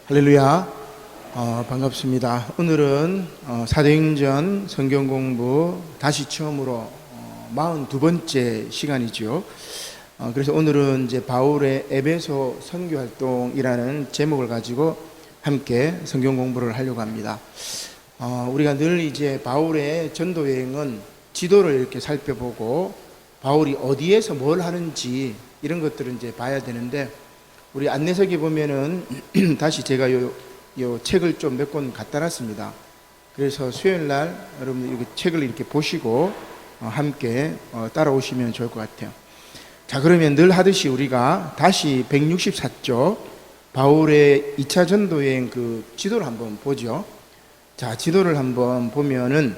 할렐루야. 반갑습니다. 오늘은 사도행전 성경 공부 다시 처음으로 42번째 시간이죠. 그래서 오늘은 이제 바울의 에베소 선교 활동이라는 제목을 가지고 함께 성경 공부를 하려고 합니다. 우리가 늘 이제 바울의 전도 여행은 지도를 이렇게 살펴보고 바울이 어디에서 뭘 하는지 이런 것들을 이제 봐야 되는데, 우리 안내석에 보면은 다시 제가 요 책을 좀 몇 권 갖다 놨습니다. 그래서 수요일 날 여러분들 이 책을 이렇게 보시고 함께 따라오시면 좋을 것 같아요. 자, 그러면 늘 하듯이 우리가 다시 164쪽 바울의 2차 전도 여행 그 지도를 한번 보죠. 자, 지도를 한번 보면은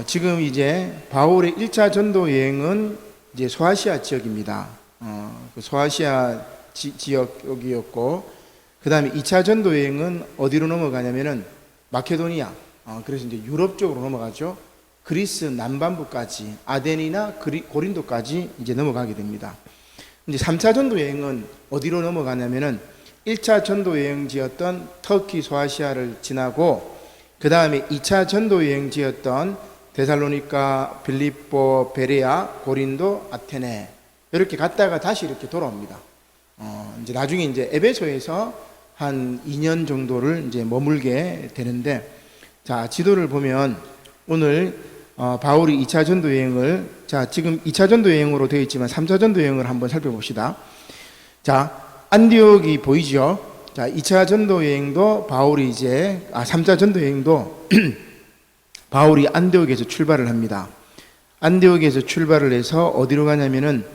지금 이제 바울의 1차 전도 여행은 이제 소아시아 지역입니다. 그 소아시아 지역이었고, 그 다음에 2차 전도 여행은 어디로 넘어가냐면은 마케도니아, 그래서 이제 유럽 쪽으로 넘어가죠. 그리스 남반부까지 아덴이나 고린도까지 이제 넘어가게 됩니다. 이제 3차 전도 여행은 어디로 넘어가냐면은 1차 전도 여행지였던 터키 소아시아를 지나고, 그 다음에 2차 전도 여행지였던 데살로니가, 빌립보, 베레아, 고린도, 아테네 이렇게 갔다가 다시 이렇게 돌아옵니다. 이제 나중에 이제 에베소에서 한 2년 정도를 이제 머물게 되는데, 자, 지도를 보면 오늘 바울이 2차 전도 여행을, 자, 지금 2차 전도 여행으로 되어 있지만 3차 전도 여행을 한번 살펴봅시다. 자, 안디옥이 보이죠? 자, 2차 전도 여행도 바울이 이제 3차 전도 여행도 바울이 안디옥에서 출발을 합니다. 안디옥에서 출발을 해서 어디로 가냐면은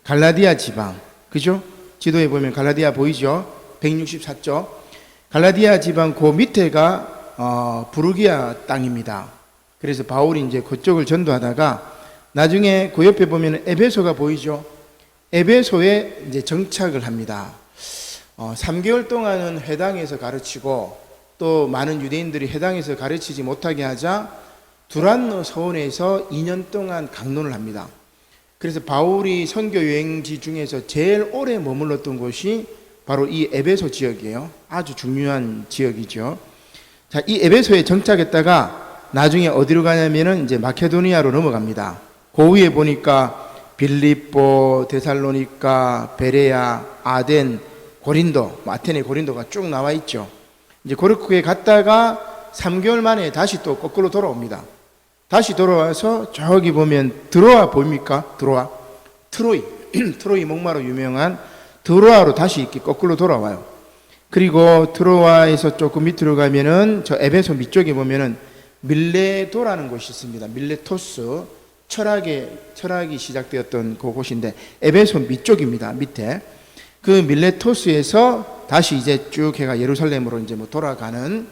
갈라디아 지방, 그죠? 지도에 보면 갈라디아 보이죠? 164쪽 갈라디아 지방 그 밑에가 부르기아 땅입니다. 그래서 바울이 이제 그쪽을 전도하다가 나중에 그 옆에 보면 에베소가 보이죠? 에베소에 이제 정착을 합니다. 3개월 동안은 회당에서 가르치고, 또 많은 유대인들이 회당에서 가르치지 못하게 하자 두란노 서원에서 2년 동안 강론을 합니다. 그래서 바울이 선교 여행지 중에서 제일 오래 머물렀던 곳이 바로 이 에베소 지역이에요. 아주 중요한 지역이죠. 자, 이 에베소에 정착했다가 나중에 어디로 가냐면은 이제 마케도니아로 넘어갑니다. 그 위에 보니까 빌립보, 데살로니가, 베레아, 아덴, 고린도, 아테네, 고린도가 쭉 나와 있죠. 이제 그렇게 갔다가 3개월 만에 다시 또 거꾸로 돌아옵니다. 다시 돌아와서 저기 보면 드로아 보입니까? 드로아, 트로이 트로이 목마로 유명한 드로아로 다시 이렇게 거꾸로 돌아와요. 그리고 드로아에서 조금 밑으로 가면은 저 에베소 밑쪽에 보면은 밀레도라는 곳이 있습니다. 밀레토스, 철학이 시작되었던 그 곳인데 에베소 밑쪽입니다. 밑에 그 밀레토스에서 다시 이제 쭉 해가 예루살렘으로 이제 뭐 돌아가는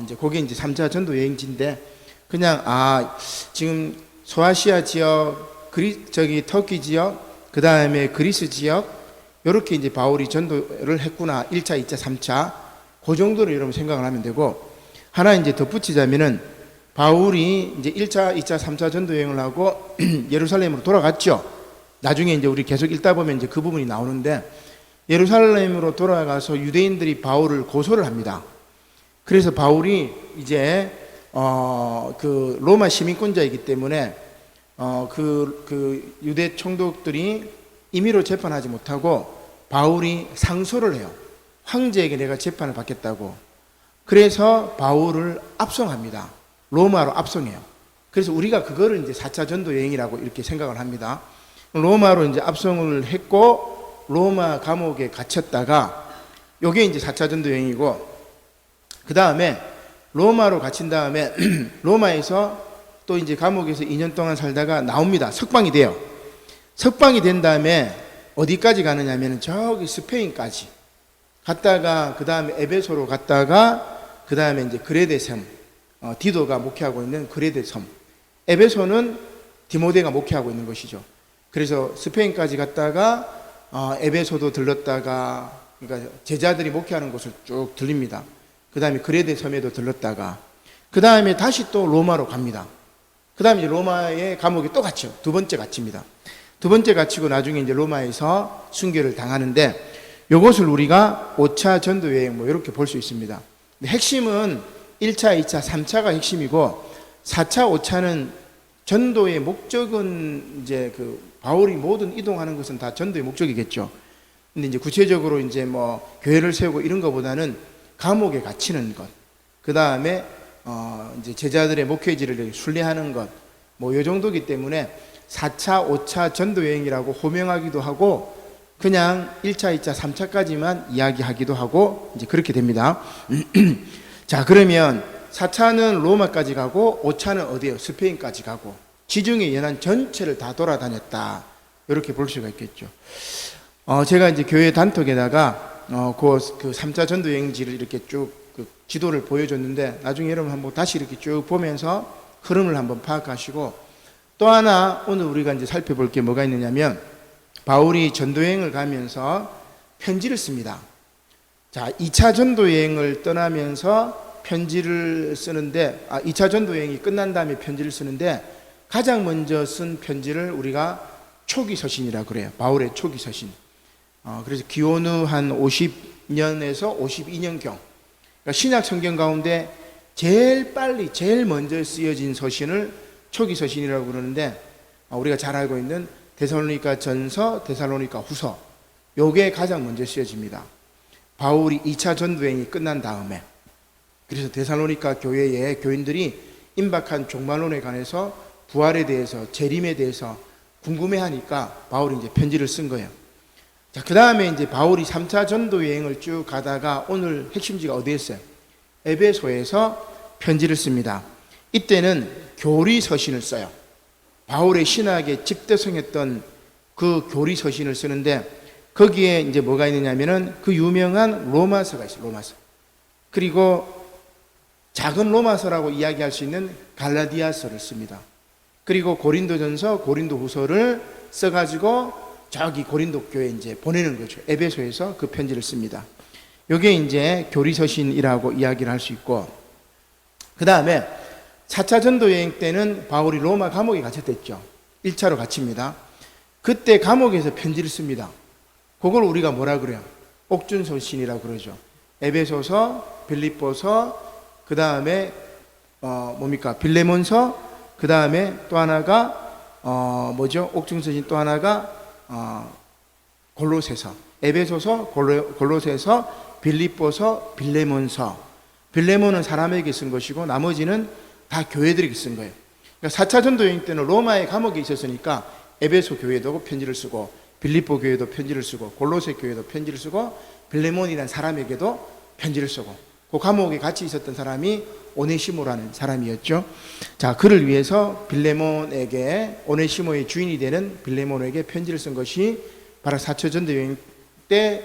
이제 그게 이제 3차 전도 여행지인데, 그냥 지금 소아시아 지역, 저기 터키 지역, 그 다음에 그리스 지역, 요렇게 이제 바울이 전도를 했구나. 1차, 2차, 3차 그 정도로 여러분 생각을 하면 되고, 하나 이제 덧붙이자면은 바울이 이제 1차, 2차, 3차 전도 여행을 하고 예루살렘으로 돌아갔죠. 나중에 이제 우리 계속 읽다 보면 이제 그 부분이 나오는데, 예루살렘으로 돌아가서 유대인들이 바울을 고소를 합니다. 그래서 바울이 이제 그 로마 시민권자이기 때문에 그 유대 총독들이 임의로 재판하지 못하고 바울이 상소를 해요. 황제에게 내가 재판을 받겠다고. 그래서 바울을 압송합니다. 로마로 압송해요. 그래서 우리가 그거를 이제 4차 전도 여행이라고 이렇게 생각을 합니다. 로마로 이제 압송을 했고 로마 감옥에 갇혔다가, 요게 이제 4차 전도 여행이고, 그 다음에 로마로 갇힌 다음에 로마에서 또 이제 감옥에서 2년 동안 살다가 나옵니다. 석방이 돼요. 석방이 된 다음에 어디까지 가느냐면 저기 스페인까지 갔다가, 그 다음에 에베소로 갔다가, 그 다음에 이제 그레데 섬, 디도가 목회하고 있는 그레데 섬, 에베소는 디모데가 목회하고 있는 것이죠. 그래서 스페인까지 갔다가 에베소도 들렀다가, 그러니까 제자들이 목회하는 곳을 쭉 들립니다. 그 다음에 그레데 섬에도 들렀다가, 그 다음에 다시 또 로마로 갑니다. 그 다음에 이제 로마의 감옥에 또 갇혀. 두 번째 갇힙니다. 두 번째 갇히고 나중에 이제 로마에서 순교를 당하는데, 요것을 우리가 5차 전도 여행 뭐 이렇게 볼 수 있습니다. 근데 핵심은 1차, 2차, 3차가 핵심이고 4차, 5차는 전도의 목적은 이제 그 바울이 모든 이동하는 것은 다 전도의 목적이겠죠. 근데 이제 구체적으로 이제 뭐 교회를 세우고 이런 것보다는 감옥에 갇히는 것, 그 다음에 이제 제자들의 목회지를 순례하는 것, 뭐 요 정도기 때문에 4차, 5차 전도 여행이라고 호명하기도 하고 그냥 1차, 2차, 3차까지만 이야기하기도 하고 이제 그렇게 됩니다. 자, 그러면 4차는 로마까지 가고 5차는 어디예요? 스페인까지 가고 지중해 연안 전체를 다 돌아다녔다. 이렇게 볼 수가 있겠죠. 제가 이제 교회 단톡에다가 그 3차 전도 여행지를 이렇게 쭉 그 지도를 보여줬는데 나중에 여러분 한번 다시 이렇게 쭉 보면서 흐름을 한번 파악하시고 또 하나 오늘 우리가 이제 살펴볼 게 뭐가 있느냐면 바울이 전도 여행을 가면서 편지를 씁니다. 자, 2차 전도 여행을 떠나면서 편지를 쓰는데 2차 전도 여행이 끝난 다음에 편지를 쓰는데 가장 먼저 쓴 편지를 우리가 초기 서신이라고 그래요. 바울의 초기 서신. 그래서 기원후 한 50년에서 52년경. 그러니까 신약 성경 가운데 제일 빨리, 제일 먼저 쓰여진 서신을 초기 서신이라고 그러는데 우리가 잘 알고 있는 데살로니가 전서, 데살로니가 후서. 요게 가장 먼저 쓰여집니다. 바울이 2차 전도여행이 끝난 다음에. 그래서 데살로니가 교회의 교인들이 임박한 종말론에 관해서 부활에 대해서, 재림에 대해서 궁금해하니까 바울이 이제 편지를 쓴 거예요. 자, 그 다음에 이제 바울이 3차 전도 여행을 쭉 가다가 오늘 핵심지가 어디였어요? 에베소에서 편지를 씁니다. 이때는 교리 서신을 써요. 바울의 신학에 집대성했던 그 교리 서신을 쓰는데 거기에 이제 뭐가 있느냐면은 그 유명한 로마서가 있어요. 로마서. 그리고 작은 로마서라고 이야기할 수 있는 갈라디아서를 씁니다. 그리고 고린도전서, 고린도후서를 써가지고 저기 고린도 교회에 이제 보내는 거죠. 에베소에서 그 편지를 씁니다. 이게 이제 교리서신이라고 이야기를 할 수 있고, 그 다음에 4차 전도 여행 때는 바울이 로마 감옥에 갇혔댔죠. 1차로 갇힙니다. 그때 감옥에서 편지를 씁니다. 그걸 우리가 뭐라 그래요? 옥준서신이라고 그러죠. 에베소서, 빌립보서, 그 다음에 뭡니까? 빌레몬서, 그 다음에 또 하나가 뭐죠? 옥중서신 또 하나가 골로새서, 에베소서, 골로새서, 빌립보서, 빌레몬서. 빌레몬은 사람에게 쓴 것이고 나머지는 다 교회들에게 쓴 거예요. 그러니까 4차 전도 여행 때는 로마의 감옥에 있었으니까 에베소 교회도 편지를 쓰고 빌립보 교회도 편지를 쓰고 골로새 교회도 편지를 쓰고 빌레몬이라는 사람에게도 편지를 쓰고 그 감옥에 같이 있었던 사람이 오네시모라는 사람이었죠. 자, 그를 위해서 빌레몬에게, 오네시모의 주인이 되는 빌레몬에게 편지를 쓴 것이 바로 4차 전도 여행 때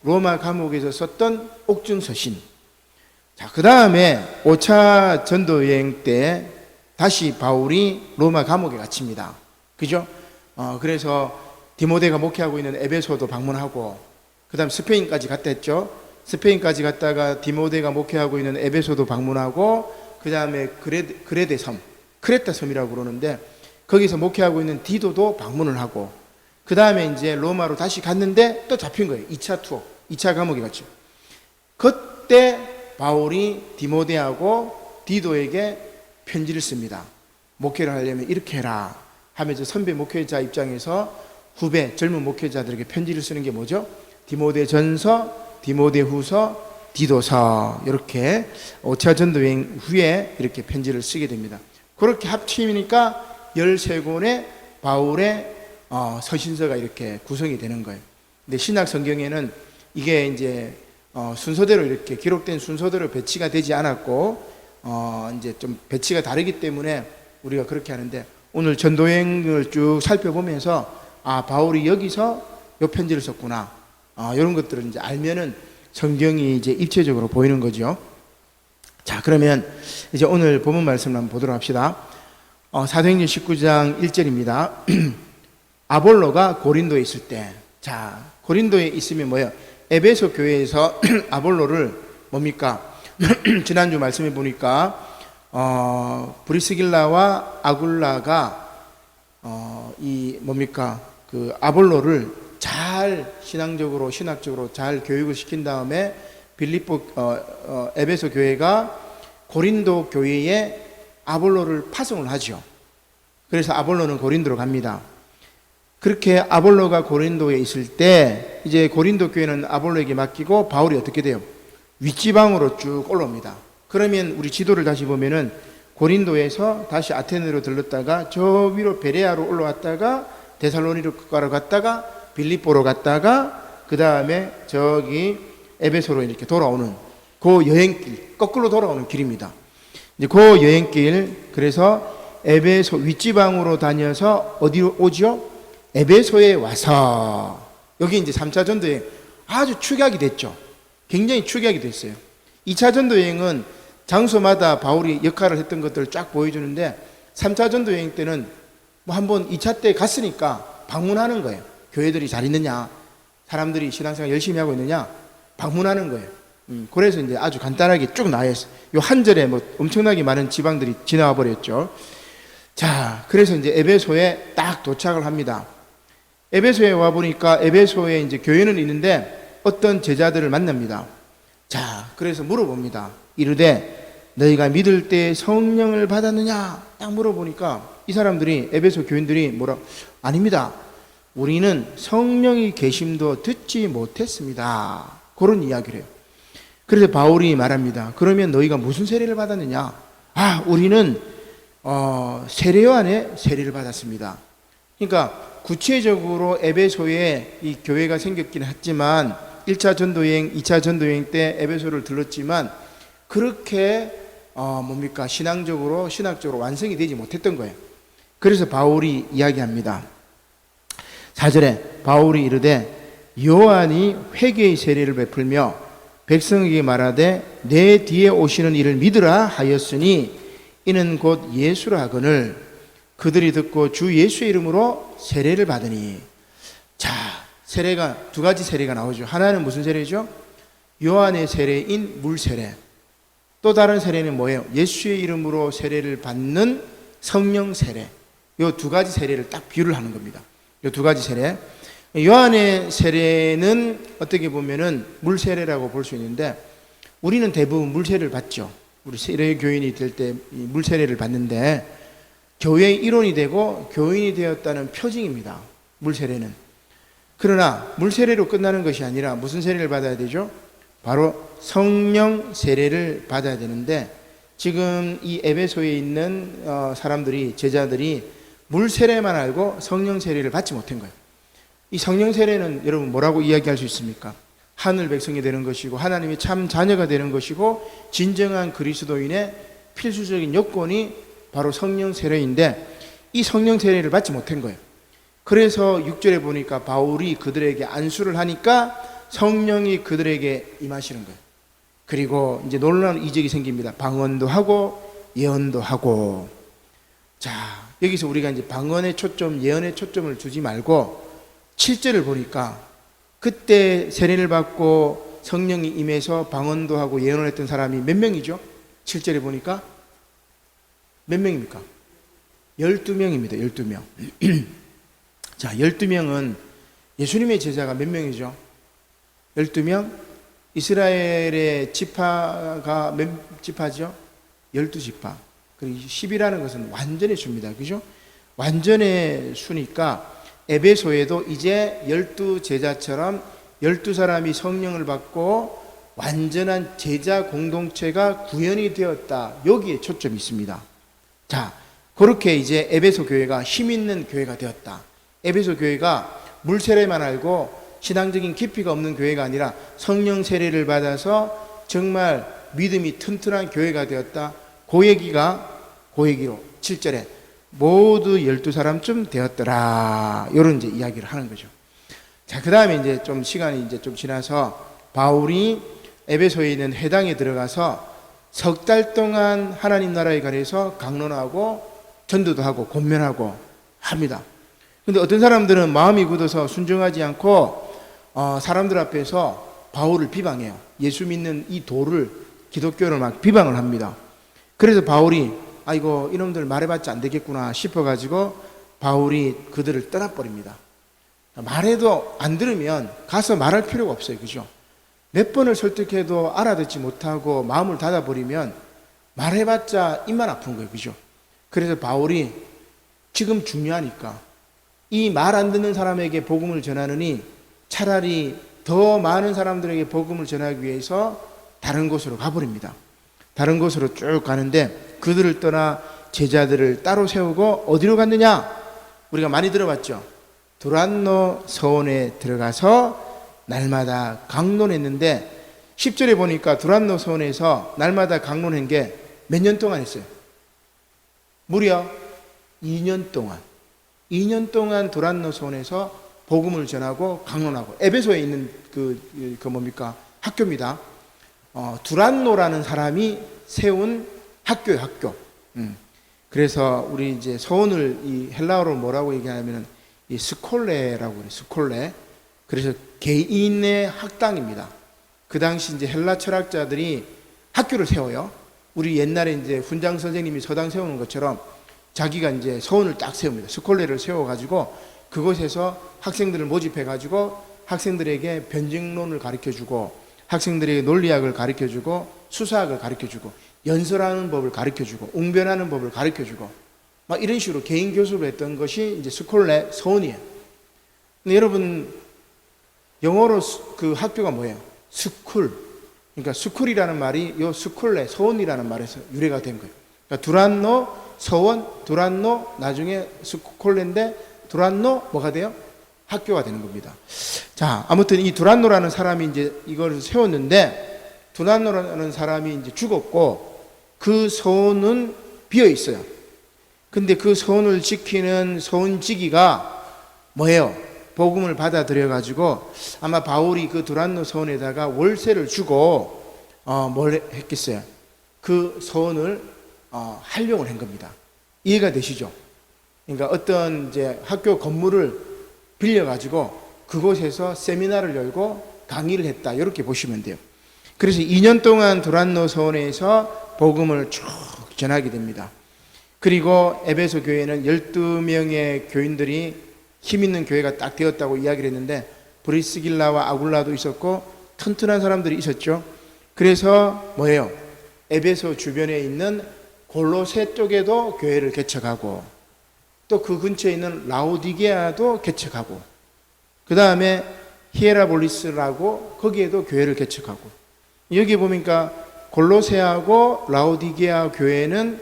로마 감옥에서 썼던 옥중서신. 자, 그 다음에 5차 전도 여행 때 다시 바울이 로마 감옥에 갇힙니다. 그죠? 그래서 디모데가 목회하고 있는 에베소도 방문하고, 그 다음 스페인까지 갔다 했죠. 스페인까지 갔다가 디모데가 목회하고 있는 에베소도 방문하고, 그 다음에 그레데 섬, 크레타 섬이라고 그러는데 거기서 목회하고 있는 디도도 방문을 하고, 그 다음에 이제 로마로 다시 갔는데 또 잡힌 거예요. 2차 투어, 2차 감옥에 갔죠. 그때 바울이 디모데하고 디도에게 편지를 씁니다. 목회를 하려면 이렇게 해라 하면서 선배 목회자 입장에서 후배 젊은 목회자들에게 편지를 쓰는 게 뭐죠? 디모데 전서, 디모데 후서, 디도서, 이렇게 5차 전도 여행 후에 이렇게 편지를 쓰게 됩니다. 그렇게 합치니까 13권의 바울의 서신서가 이렇게 구성이 되는 거예요. 근데 신약 성경에는 이게 이제 순서대로 이렇게 기록된 순서대로 배치가 되지 않았고 이제 좀 배치가 다르기 때문에 우리가 그렇게 하는데, 오늘 전도 여행을 쭉 살펴보면서 바울이 여기서 요 편지를 썼구나, 이런 것들을 이제 알면은 성경이 이제 입체적으로 보이는 거죠. 자, 그러면 이제 오늘 본문 말씀을 한번 보도록 합시다. 사도행전 19장 1절입니다. 아볼로가 고린도에 있을 때, 자, 고린도에 있으면 뭐예요? 에베소 교회에서 아볼로를 뭡니까? 지난주 말씀해 보니까 브리스길라와 아굴라가 이 뭡니까? 그 아볼로를 잘 신학적으로 잘 교육을 시킨 다음에 에베소 교회가 고린도 교회에 아볼로를 파송을 하죠. 그래서 아볼로는 고린도로 갑니다. 그렇게 아볼로가 고린도에 있을 때 이제 고린도 교회는 아볼로에게 맡기고 바울이 어떻게 돼요? 윗지방으로 쭉 올라옵니다. 그러면 우리 지도를 다시 보면은 고린도에서 다시 아테네로 들렀다가 저 위로 베레아로 올라왔다가 데살로니가로 갔다가 빌립보로 갔다가 그 다음에 저기 에베소로 이렇게 돌아오는 그 여행길, 거꾸로 돌아오는 길입니다. 이제 그 여행길, 그래서 에베소 윗지방으로 다녀서 어디로 오죠? 에베소에 와서 여기 이제 3차 전도여행 아주 축약이 됐죠. 굉장히 축약이 됐어요. 2차 전도여행은 장소마다 바울이 역할을 했던 것들을 쫙 보여주는데 3차 전도여행 때는 뭐 한번 2차 때 갔으니까 방문하는 거예요. 교회들이 잘 있느냐, 사람들이 신앙생활 열심히 하고 있느냐 방문하는 거예요. 그래서 이제 아주 간단하게 쭉 나와 있어요. 요 한 절에 뭐 엄청나게 많은 지방들이 지나와 버렸죠. 자, 그래서 이제 에베소에 딱 도착을 합니다. 에베소에 와 보니까 에베소에 이제 교회는 있는데 어떤 제자들을 만납니다. 자, 그래서 물어봅니다. 이르되 너희가 믿을 때 성령을 받았느냐? 딱 물어보니까 이 사람들이 에베소 교인들이 뭐라? 아닙니다. 우리는 성령이 계심도 듣지 못했습니다. 그런 이야기를 해요. 그래서 바울이 말합니다. 그러면 너희가 무슨 세례를 받았느냐? 아, 우리는 세례 요한의 세례를 받았습니다. 그러니까 구체적으로 에베소에 이 교회가 생겼긴 했지만 1차 전도여행, 2차 전도여행 때 에베소를 들렀지만 그렇게 신학적으로 완성이 되지 못했던 거예요. 그래서 바울이 이야기합니다. 4절에 바울이 이르되 요한이 회개의 세례를 베풀며 백성에게 말하되 내 뒤에 오시는 이를 믿으라 하였으니 이는 곧 예수라 하거늘 그들이 듣고 주 예수의 이름으로 세례를 받으니. 자, 세례가 두 가지 세례가 나오죠. 하나는 무슨 세례죠? 요한의 세례인 물 세례. 또 다른 세례는 뭐예요? 예수의 이름으로 세례를 받는 성령 세례. 이 두 가지 세례를 딱 비유를 하는 겁니다. 이 두 가지 세례. 요한의 세례는 어떻게 보면은 물 세례라고 볼 수 있는데 우리는 대부분 물 세례를 받죠. 우리 세례 교인이 될 때 물 세례를 받는데 교회의 일원이 되고 교인이 되었다는 표징입니다. 물 세례는. 그러나 물 세례로 끝나는 것이 아니라 무슨 세례를 받아야 되죠? 바로 성령 세례를 받아야 되는데 지금 이 에베소에 있는 사람들이 제자들이 물 세례만 알고 성령 세례를 받지 못한 거예요. 이 성령 세례는 여러분 뭐라고 이야기할 수 있습니까? 하늘 백성이 되는 것이고 하나님의 참 자녀가 되는 것이고 진정한 그리스도인의 필수적인 요건이 바로 성령 세례인데 이 성령 세례를 받지 못한 거예요. 그래서 6절에 보니까 바울이 그들에게 안수를 하니까 성령이 그들에게 임하시는 거예요. 그리고 이제 놀라운 이적이 생깁니다. 방언도 하고 예언도 하고. 자, 여기서 우리가 이제 방언의 초점, 예언의 초점을 두지 말고 7절을 보니까 그때 세례를 받고 성령이 임해서 방언도 하고 예언을 했던 사람이 몇 명이죠? 7절에 보니까 몇 명입니까? 12명입니다. 12명. 자, 12명은 예수님의 제자가 몇 명이죠? 12명? 이스라엘의 지파가 몇 지파죠? 12지파. 그리고 10이라는 것은 완전의 수입니다. 그죠? 완전의 수니까 에베소에도 이제 12제자처럼 12사람이 성령을 받고 완전한 제자 공동체가 구현이 되었다. 여기에 초점이 있습니다. 자, 그렇게 이제 에베소 교회가 힘 있는 교회가 되었다. 에베소 교회가 물 세례만 알고 신앙적인 깊이가 없는 교회가 아니라 성령 세례를 받아서 정말 믿음이 튼튼한 교회가 되었다. 그 얘기로 7절에 모두 12사람쯤 되었더라. 이런 이제 이야기를 하는 거죠. 자, 그 다음에 이제 좀 시간이 이제 좀 지나서 바울이 에베소에 있는 회당에 들어가서 석 달 동안 하나님 나라에 관해서 강론하고 전도도 하고 권면하고 합니다. 근데 어떤 사람들은 마음이 굳어서 순종하지 않고 사람들 앞에서 바울을 비방해요. 예수 믿는 이 도를, 기독교를 막 비방을 합니다. 그래서 바울이 이놈들 말해봤자 안 되겠구나 싶어가지고 바울이 그들을 떠나버립니다. 말해도 안 들으면 가서 말할 필요가 없어요. 그죠? 몇 번을 설득해도 알아듣지 못하고 마음을 닫아버리면 말해봤자 입만 아픈 거예요. 그죠? 그래서 바울이 지금 중요하니까 이 말 안 듣는 사람에게 복음을 전하느니 차라리 더 많은 사람들에게 복음을 전하기 위해서 다른 곳으로 가버립니다. 다른 곳으로 쭉 가는데 그들을 떠나 제자들을 따로 세우고 어디로 갔느냐? 우리가 많이 들어봤죠. 두란노 서원에 들어가서 날마다 강론했는데 10절에 보니까 두란노 서원에서 날마다 강론한 게 몇 년 동안 했어요? 무려 2년 동안. 2년 동안 두란노 서원에서 복음을 전하고 강론하고 에베소에 있는 그 뭡니까? 학교입니다. 두란노라는 사람이 세운 학교예요, 학교. 그래서 우리 이제 서원을 이 헬라어로 뭐라고 얘기하냐면은 이 스콜레라고 그래요, 스콜레. 그래서 개인의 학당입니다. 그 당시 이제 헬라 철학자들이 학교를 세워요. 우리 옛날에 이제 훈장 선생님이 서당 세우는 것처럼 자기가 이제 서원을 딱 세웁니다. 스콜레를 세워가지고 그곳에서 학생들을 모집해가지고 학생들에게 변증론을 가르쳐주고 학생들에게 논리학을 가르쳐주고 수사학을 가르쳐주고 연설하는 법을 가르쳐주고 웅변하는 법을 가르쳐주고 막 이런 식으로 개인 교습을 했던 것이 이제 스콜레 서원이에요. 근데 여러분 영어로 그 학교가 뭐예요? 스쿨. 그러니까 스쿨이라는 말이 요 스콜레 서원이라는 말에서 유래가 된 거예요. 그러니까 두란노 서원, 두란노 나중에 스콜레인데 두란노 뭐가 돼요? 학교가 되는 겁니다. 자, 아무튼 이 두란노라는 사람이 이제 이걸 세웠는데 두란노라는 사람이 이제 죽었고 그 서원은 비어 있어요. 근데 그 서원을 지키는 서원지기가 뭐예요? 복음을 받아들여 가지고 아마 바울이 그 두란노 서원에다가 월세를 주고 뭘 했겠어요? 그 서원을 활용을 한 겁니다. 이해가 되시죠? 그러니까 어떤 이제 학교 건물을 빌려 가지고 그곳에서 세미나를 열고 강의를 했다. 이렇게 보시면 돼요. 그래서 2년 동안 두란노 서원에서 복음을 쭉 전하게 됩니다. 그리고 에베소 교회는 12명의 교인들이 힘 있는 교회가 딱 되었다고 이야기를 했는데 브리스길라와 아굴라도 있었고 튼튼한 사람들이 있었죠. 그래서 뭐예요? 에베소 주변에 있는 골로새 쪽에도 교회를 개척하고 또 그 근처에 있는 라오디게아도 개척하고 그 다음에 히에라볼리스라고 거기에도 교회를 개척하고 여기 보니까 골로새하고 라오디게아 교회는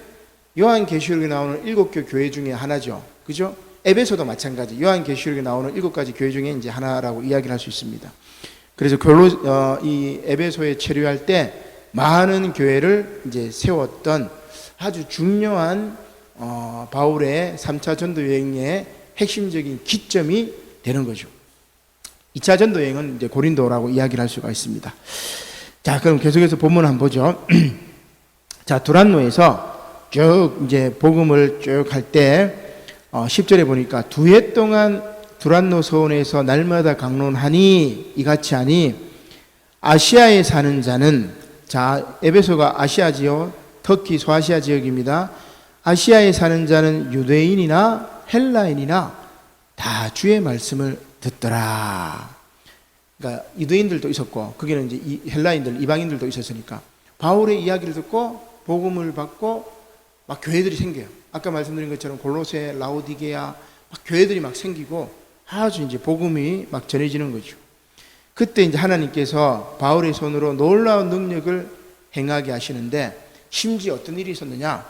요한계시록에 나오는 7개 교회 중에 하나죠. 그죠? 에베소도 마찬가지. 요한계시록에 나오는 7가지 교회 중에 이제 하나라고 이야기를 할 수 있습니다. 그래서 이 에베소에 체류할 때 많은 교회를 이제 세웠던 아주 중요한 바울의 3차 전도 여행의 핵심적인 기점이 되는 거죠. 2차 전도 여행은 이제 고린도라고 이야기를 할 수가 있습니다. 자, 그럼 계속해서 본문 한번 보죠. 자, 두란노에서 쭉 이제 복음을 쭉 할 때 10절에 보니까 2해 동안 두란노 서원에서 날마다 강론하니 이같이 하니 아시아에 사는 자는 자 에베소가 아시아지요 터키 소아시아 지역입니다. 아시아에 사는 자는 유대인이나 헬라인이나 다 주의 말씀을 듣더라. 그러니까 유대인들도 있었고 거기는 이제 헬라인들 이방인들도 있었으니까 바울의 이야기를 듣고 복음을 받고 막 교회들이 생겨요. 아까 말씀드린 것처럼 골로새, 라오디게아 막 교회들이 막 생기고 아주 이제 복음이 막 전해지는 거죠. 그때 이제 하나님께서 바울의 손으로 놀라운 능력을 행하게 하시는데 심지어 어떤 일이 있었느냐?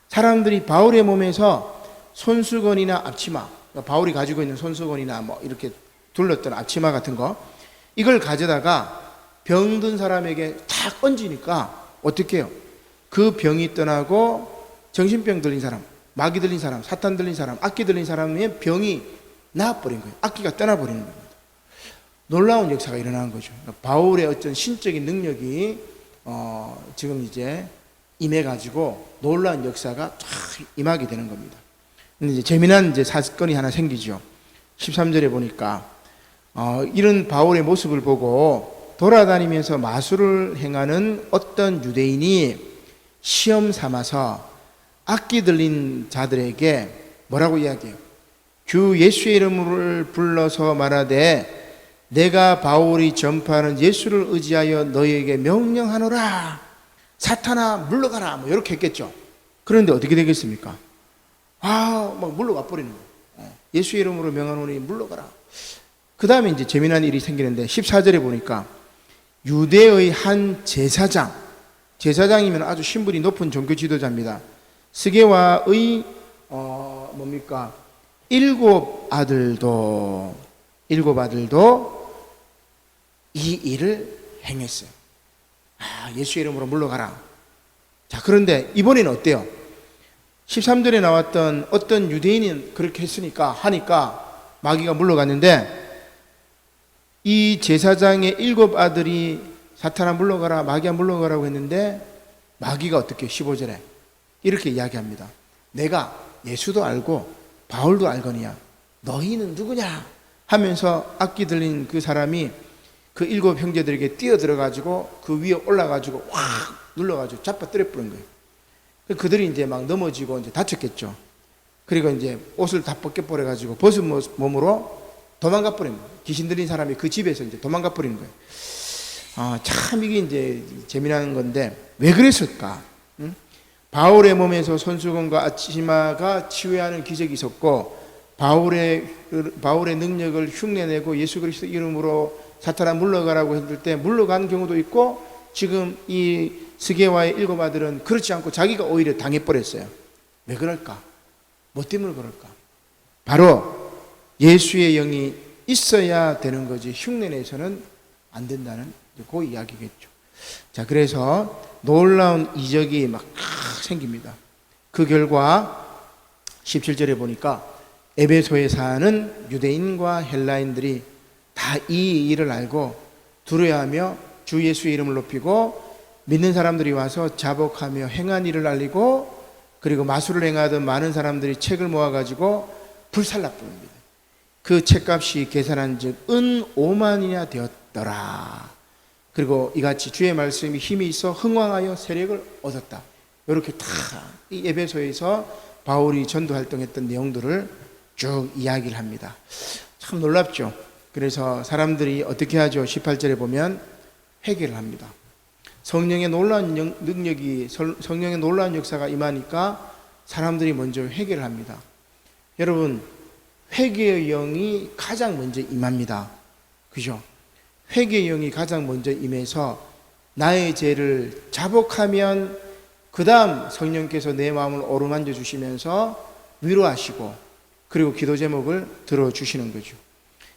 사람들이 바울의 몸에서 손수건이나 앞치마, 그러니까 바울이 가지고 있는 손수건이나 뭐 이렇게 둘렀던 앞치마 같은 거 이걸 가져다가 병든 사람에게 탁 얹으니까 어떻게 해요? 그 병이 떠나고 정신병 들린 사람, 마귀 들린 사람, 사탄 들린 사람, 악기 들린 사람의 병이 나아버린 거예요. 악기가 떠나버리는 겁니다. 놀라운 역사가 일어나는 거죠. 그러니까 바울의 어떤 신적인 능력이 지금 이제 임해가지고 놀라운 역사가 쫙 임하게 되는 겁니다. 근데 이제 재미난 이제 사건이 하나 생기죠. 13절에 보니까 이런 바울의 모습을 보고 돌아다니면서 마술을 행하는 어떤 유대인이 시험 삼아서 악기 들린 자들에게 뭐라고 이야기해요? 주 예수의 이름을 불러서 말하되 내가 바울이 전파하는 예수를 의지하여 너희에게 명령하노라. 사탄아 물러가라. 뭐 이렇게 했겠죠. 그런데 어떻게 되겠습니까? 막 물러가 버리는 거예요. 예수의 이름으로 명하노니 물러가라. 그 다음에 이제 재미난 일이 생기는데 14절에 보니까 유대의 한 제사장이면 아주 신분이 높은 종교 지도자입니다. 스게와의 일곱 아들도 이 일을 행했어요. 예수의 이름으로 물러가라. 자, 그런데 이번에는 어때요? 13절에 나왔던 어떤 유대인이 그렇게 하니까 마귀가 물러갔는데 이 제사장의 일곱 아들이 사탄아 물러가라, 마귀야 물러가라고 했는데 마귀가 어떻게 15절에 이렇게 이야기합니다. 내가 예수도 알고 바울도 알거니와 너희는 누구냐 하면서 악기 들린 그 사람이 그 일곱 형제들에게 뛰어들어가지고 그 위에 올라가지고 확 눌러가지고 잡아뜨려 버린 거예요. 그들이 이제 막 넘어지고 이제 다쳤겠죠. 그리고 이제 옷을 다 벗겨버려가지고 벗은 몸으로 도망가 버린 거예요. 귀신 들린 사람이 그 집에서 이제 도망가 버린 거예요. 참 이게 이제 재미난 건데 왜 그랬을까? 바울의 몸에서 손수건과 앞치마가 치유하는 기적이 있었고 바울의 능력을 흉내내고 예수 그리스도 이름으로 사탄아 물러가라고 했을 때 물러간 경우도 있고 지금 이 스게와의 일곱 아들은 그렇지 않고 자기가 오히려 당해버렸어요. 왜 그럴까? 뭐 때문에 그럴까? 바로 예수의 영이 있어야 되는 거지 흉내내서는 안 된다는 그 이야기겠죠. 자, 그래서 놀라운 이적이 막 생깁니다. 그 결과 17절에 보니까 에베소에 사는 유대인과 헬라인들이 다 이 일을 알고 두려워하며 주 예수의 이름을 높이고 믿는 사람들이 와서 자복하며 행한 일을 알리고 그리고 마술을 행하던 많은 사람들이 책을 모아가지고 불살라 뿌립니다. 그 책값이 계산한 즉 은 5만이나 되었더라. 그리고 이같이 주의 말씀이 힘이 있어 흥왕하여 세력을 얻었다. 이렇게 다 이 에베소에서 바울이 전도 활동했던 내용들을 쭉 이야기를 합니다. 참 놀랍죠. 그래서 사람들이 어떻게 하죠? 18절에 보면 회개를 합니다. 성령의 놀라운 능력이 성령의 놀라운 역사가 임하니까 사람들이 먼저 회개를 합니다. 여러분, 회개의 영이 가장 먼저 임합니다. 그죠? 회개의 영이 가장 먼저 임해서 나의 죄를 자복하면 그 다음 성령께서 내 마음을 어루만져 주시면서 위로하시고 그리고 기도 제목을 들어주시는 거죠.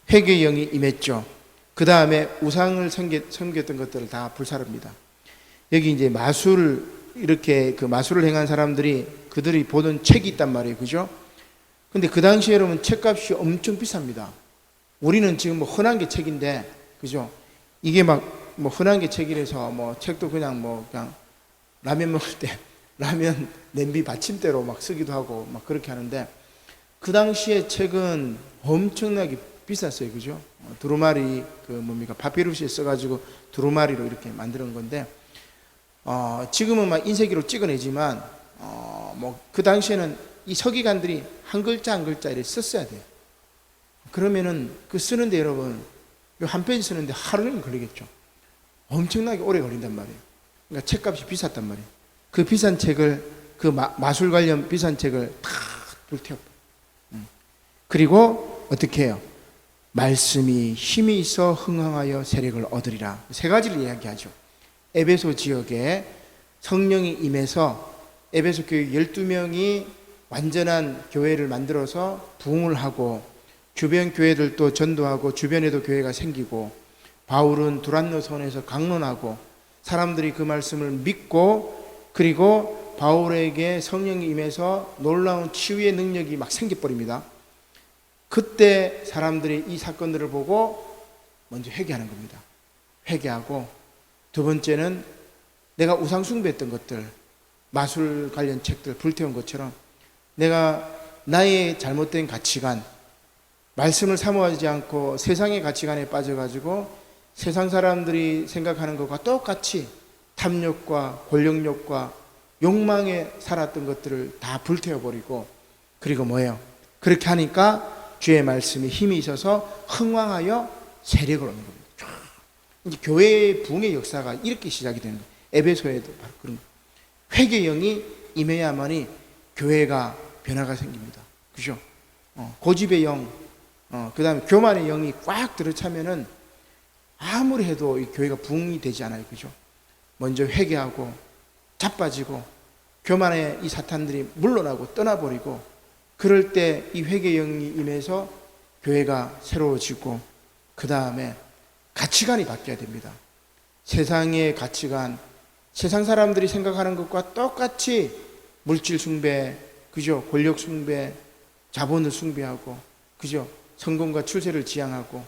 회개의 영이 임했죠. 그 다음에 우상을 섬겼던 것들을 다 불사릅니다. 여기 이제 이렇게 그 마술을 행한 사람들이 그들이 보던 책이 있단 말이에요. 그죠? 근데 그 당시에 여러분 책값이 엄청 비쌉니다. 우리는 지금 뭐 흔한 게 책인데, 그죠? 이게 막 뭐 흔한 게 책이라서 뭐 책도 그냥 라면 먹을 때 라면 냄비 받침대로 막 쓰기도 하고 막 그렇게 하는데 그 당시에 책은 엄청나게 비쌌어요. 그죠? 두루마리 파피루스에 써가지고 두루마리로 이렇게 만드는 건데 지금은 막 인쇄기로 찍어내지만 뭐 그 당시에는 이 서기관들이 한 글자 한 글자 이렇게 썼어야 돼요. 그러면은 그 쓰는데 여러분 한 페이지 쓰는데 하루 종일 걸리겠죠. 엄청나게 오래 걸린단 말이에요. 그러니까 책값이 비쌌단 말이에요. 그 비싼 책을 그 마술 관련 비싼 책을 다 불태워. 그리고 어떻게 해요? 말씀이 힘이 있어 흥황하여 세력을 얻으리라. 세 가지를 이야기하죠. 에베소 지역에 성령이 임해서 에베소 교회 12명이 완전한 교회를 만들어서 부흥을 하고 주변 교회들도 전도하고 주변에도 교회가 생기고 바울은 두란노선에서 강론하고 사람들이 그 말씀을 믿고 그리고 바울에게 성령이 임해서 놀라운 치유의 능력이 막 생겨버립니다. 그때 사람들이 이 사건들을 보고 먼저 회개하는 겁니다. 회개하고 두 번째는 내가 우상 숭배했던 것들 마술 관련 책들 불태운 것처럼 내가 나의 잘못된 가치관 말씀을 사모하지 않고 세상의 가치관에 빠져가지고 세상 사람들이 생각하는 것과 똑같이 탐욕과 권력욕과 욕망에 살았던 것들을 다 불태워버리고 그리고 뭐예요? 그렇게 하니까 주의 말씀에 힘이 있어서 흥왕하여 세력을 얻는 겁니다. 이제 교회의 부흥의 역사가 이렇게 시작이 되는 거예요. 에베소에도 바로 그런 거예요. 회개의 영이 임해야만이 교회가 변화가 생깁니다. 그죠? 고집의 영, 그 다음에 교만의 영이 꽉 들어차면은 아무리 해도 이 교회가 부흥이 되지 않아요. 그죠? 먼저 회개하고 자빠지고 교만의 이 사탄들이 물러나고 떠나버리고 그럴 때 이 회개의 영이 임해서 교회가 새로워지고 그 다음에 가치관이 바뀌어야 됩니다. 세상의 가치관, 세상 사람들이 생각하는 것과 똑같이 물질 숭배, 그죠? 권력 숭배, 자본을 숭배하고, 그죠? 성공과 출세를 지향하고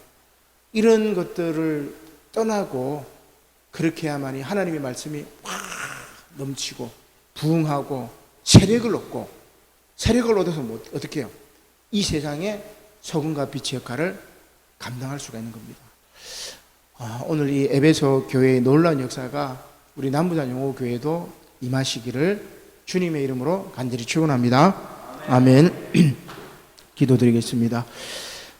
이런 것들을 떠나고 그렇게 해야만이 하나님의 말씀이 확 넘치고 부흥하고 세력을 얻고 세력을 얻어서 어떻게 해요? 이 세상에 소금과 빛의 역할을 감당할 수가 있는 겁니다. 오늘 이 에베소 교회의 놀라운 역사가 우리 남부산 영호교회도 임하시기를 주님의 이름으로 간절히 축원합니다. 아멘. 기도드리겠습니다.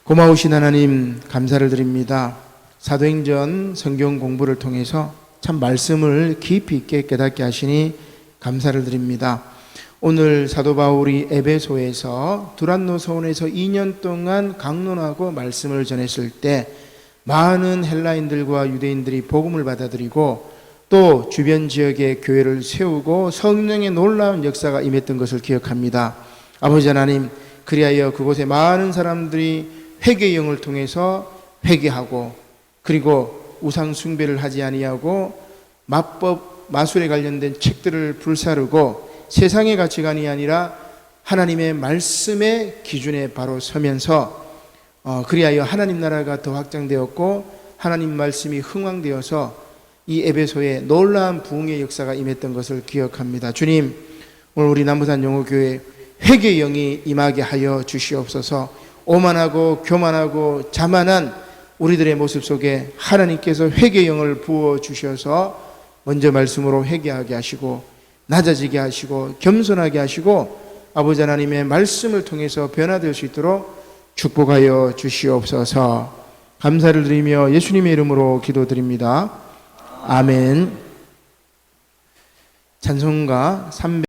고마우신 하나님 감사를 드립니다. 사도행전 성경 공부를 통해서 참 말씀을 깊이 있게 깨닫게 하시니 감사를 드립니다. 오늘 사도 바울이 에베소에서 두란노 서원에서 2년 동안 강론하고 말씀을 전했을 때 많은 헬라인들과 유대인들이 복음을 받아들이고 또 주변 지역의 교회를 세우고 성령의 놀라운 역사가 임했던 것을 기억합니다. 아버지 하나님, 그리하여 그곳에 많은 사람들이 회개의 영을 통해서 회개하고 그리고 우상 숭배를 하지 아니하고 마법, 마술에 관련된 책들을 불사르고 세상의 가치관이 아니라 하나님의 말씀의 기준에 바로 서면서 그리하여 하나님 나라가 더 확장되었고 하나님 말씀이 흥왕되어서 이 에베소에 놀라운 부흥의 역사가 임했던 것을 기억합니다. 주님, 오늘 우리 남부산 영호교회 회개의 영이 임하게 하여 주시옵소서. 오만하고 교만하고 자만한 우리들의 모습 속에 하나님께서 회개의 영을 부어 주셔서 먼저 말씀으로 회개하게 하시고 낮아지게 하시고 겸손하게 하시고 아버지 하나님의 말씀을 통해서 변화될 수 있도록 축복하여 주시옵소서. 감사를 드리며 예수님의 이름으로 기도드립니다. 아멘. 찬송가 300